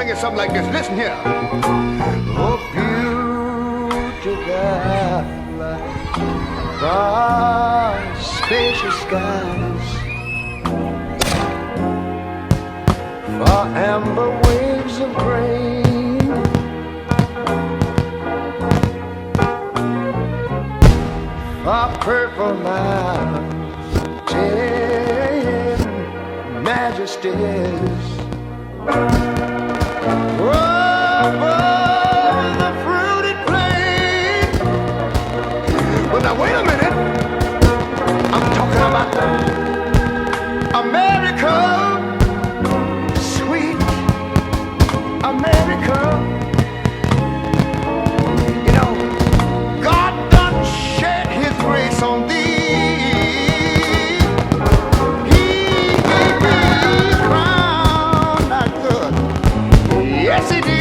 sing it something like this. Listen here. Oh, beautiful, vast, spacious skies, for amber waves of grain, for purple mountain majesties, over the fruited plain. But now wait a minute, I'm talking about America, sweet America. You know, God done shed his grace on thee. He gave me a crown not good. Yes, he did.